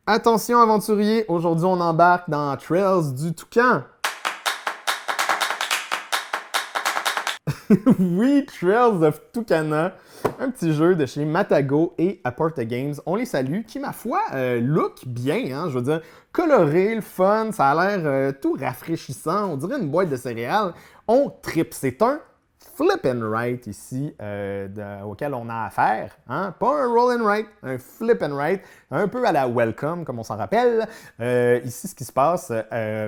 Attention aventuriers, aujourd'hui on embarque dans Trails du Toucan. Oui, Trails of Tucana, un petit jeu de chez Matago et Aporta Games. On les salue, qui ma foi look bien, hein, je veux dire, coloré, le fun, ça a l'air tout rafraîchissant, on dirait une boîte de céréales. On tripe, c'est un flip and write ici auquel on a affaire, hein? Pas un roll and write, un flip and write, un peu à la welcome comme on s'en rappelle. Ici, ce qui se passe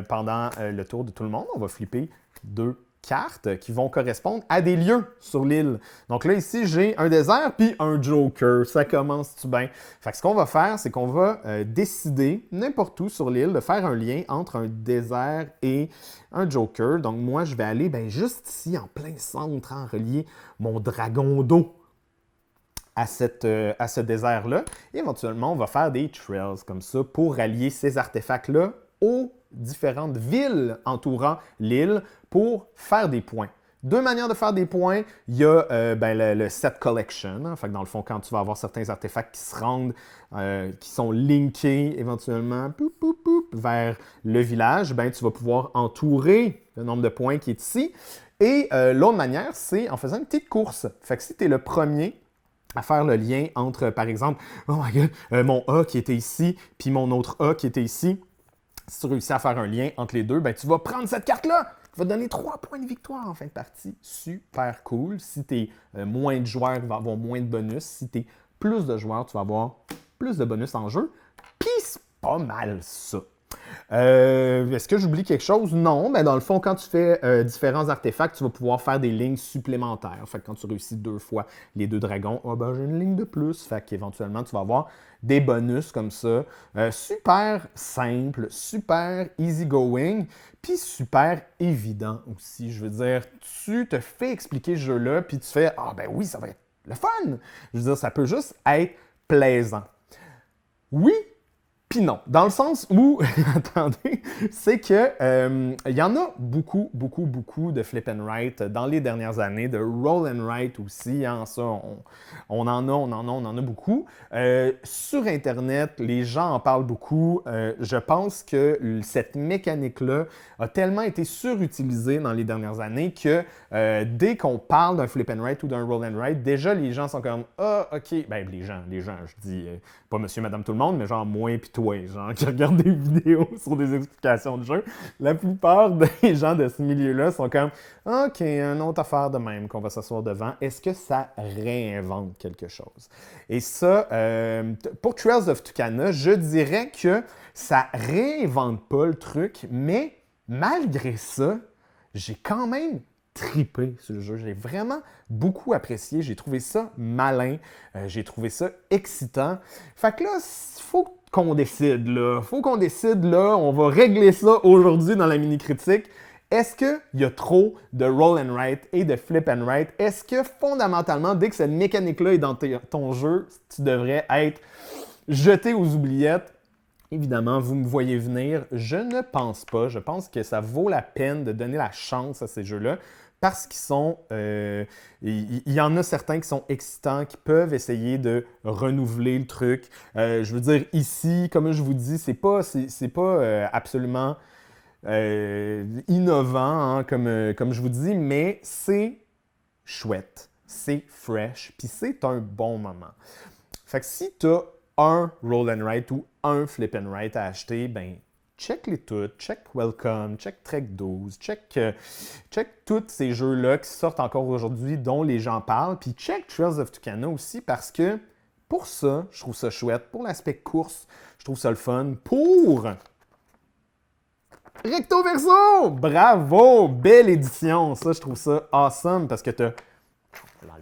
pendant le tour de tout le monde, on va flipper deux cartes qui vont correspondre à des lieux sur l'île. Donc là, ici, j'ai un désert puis un joker. Ça commence-tu bien? Fait que ce qu'on va faire, c'est qu'on va décider, n'importe où sur l'île, de faire un lien entre un désert et un joker. Donc moi, je vais aller juste ici, en plein centre, en relier mon dragon d'eau à ce désert-là. Et éventuellement, on va faire des trails comme ça pour rallier ces artefacts-là aux différentes villes entourant l'île pour faire des points. Deux manières de faire des points. Il y a le set collection. Hein. Fait que dans le fond, quand tu vas avoir certains artefacts qui se rendent, qui sont linkés éventuellement vers le village, tu vas pouvoir entourer le nombre de points qui est ici. Et l'autre manière, c'est en faisant une petite course. Fait que si tu es le premier à faire le lien entre, par exemple, oh my God, mon A qui était ici, puis mon autre A qui était ici, si tu réussis à faire un lien entre les deux, tu vas prendre cette carte-là qui va te donner 3 points de victoire en fin de partie. Super cool. Si tu es moins de joueurs, tu vas avoir moins de bonus. Si tu es plus de joueurs, tu vas avoir plus de bonus en jeu. Puis c'est pas mal ça. Est-ce que j'oublie quelque chose? Non. Dans le fond, quand tu fais différents artefacts, tu vas pouvoir faire des lignes supplémentaires. Fait que quand tu réussis 2 fois les 2 dragons, j'ai une ligne de plus. Fait qu'éventuellement, tu vas avoir des bonus comme ça. Super simple, super easy going, puis super évident aussi. Je veux dire, tu te fais expliquer ce jeu-là, puis tu fais « Ah oui, ça va être le fun! » Je veux dire, ça peut juste être plaisant. Oui, puis non, dans le sens où, attendez, c'est que il y en a beaucoup de flip and write dans les dernières années, de roll and write aussi, hein, ça, on en a beaucoup. Sur Internet, les gens en parlent beaucoup. Je pense que cette mécanique-là a tellement été surutilisée dans les dernières années que dès qu'on parle d'un flip and write ou d'un roll and write, déjà les gens sont comme « Ah, ok, les gens, je dis pas monsieur, madame, tout le monde, mais genre moi puis toi, genre qui regardent des vidéos sur des explications de jeu, la plupart des gens de ce milieu-là sont comme « Ok, une autre affaire de même qu'on va s'asseoir devant. Est-ce que ça réinvente quelque chose? » Et ça, pour Trails of Tucana, je dirais que ça réinvente pas le truc, mais malgré ça, j'ai quand même trippé sur le jeu. J'ai vraiment beaucoup apprécié. J'ai trouvé ça malin. J'ai trouvé ça excitant. Fait que là, il faut qu'on décide, là. Faut qu'on décide, là. On va régler ça aujourd'hui dans la mini-critique. Est-ce qu'il y a trop de roll and write et de flip and write? Est-ce que fondamentalement, dès que cette mécanique-là est dans ton jeu, tu devrais être jeté aux oubliettes? Évidemment, vous me voyez venir. Je ne pense pas. Je pense que ça vaut la peine de donner la chance à ces jeux-là parce qu'ils sont... il y en a certains qui sont excitants, qui peuvent essayer de renouveler le truc. Je veux dire, ici, comme je vous dis, c'est pas absolument innovant, hein, comme je vous dis, mais c'est chouette, c'est fresh, puis c'est un bon moment. Fait que si tu as un roll and write ou un flip and write à acheter, check les toutes, check Welcome, check Trek 12, check tous ces jeux-là qui sortent encore aujourd'hui, dont les gens parlent, puis check Trails of Tucana aussi parce que pour ça, je trouve ça chouette. Pour l'aspect course, je trouve ça le fun. Pour Recto Verso! Bravo! Belle édition! Ça, je trouve ça awesome parce que t'as...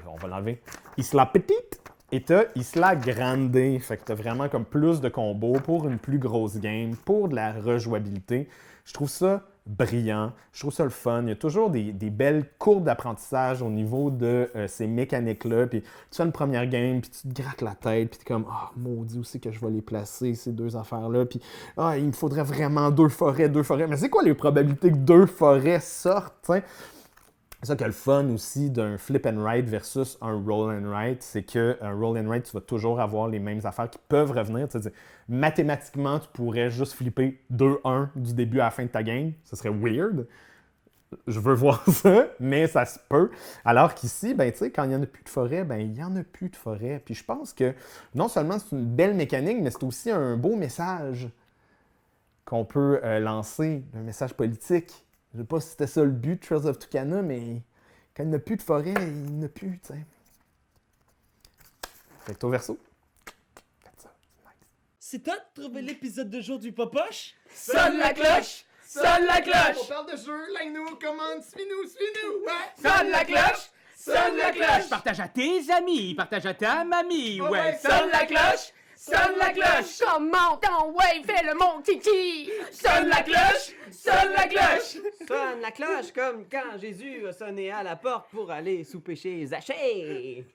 On va l'enlever. Isla Petite et t'as Isla Grande. Fait que t'as vraiment comme plus de combos pour une plus grosse game, pour de la rejouabilité. Je trouve ça brillant. Je trouve ça le fun. Il y a toujours des belles courbes d'apprentissage au niveau de ces mécaniques-là. Puis tu fais une première game, puis tu te grattes la tête, puis tu es comme « Ah, maudit, où c'est que je vais les placer, ces deux affaires-là? » Puis « Ah, il me faudrait vraiment 2 forêts. » Mais c'est quoi les probabilités que 2 forêts sortent, t'sais? C'est ça que le fun aussi d'un flip and write versus un roll and write, c'est qu'un roll and write, tu vas toujours avoir les mêmes affaires qui peuvent revenir. Tu sais, mathématiquement, tu pourrais juste flipper 2-1 du début à la fin de ta game. Ce serait weird. Je veux voir ça, mais ça se peut. Alors qu'ici, ben, tu sais, quand il n'y en a plus de forêt, ben, il n'y en a plus de forêt. Puis je pense que non seulement c'est une belle mécanique, mais c'est aussi un beau message qu'on peut lancer, un message politique. Je ne sais pas si c'était ça le but de Trails of Tucana, mais quand il n'y a plus de forêt, il n'y en a plus, tu sais. Recto verso. Faites ça, c'est nice. C'est toi de trouver l'épisode de jour du Popoche? Sonne la cloche! Sonne la cloche! On parle de jeu, like-nous, commande, suis-nous, ouais! Sonne la cloche! Sonne la cloche! Partage à tes amis, partage à ta mamie, ouais! Sonne la cloche! Sonne la cloche! Comment ton ouais, fais le mon kiki! Sonne la cloche! Sonne la cloche! Sonne la cloche comme quand Jésus a sonné à la porte pour aller souper chez Zachée.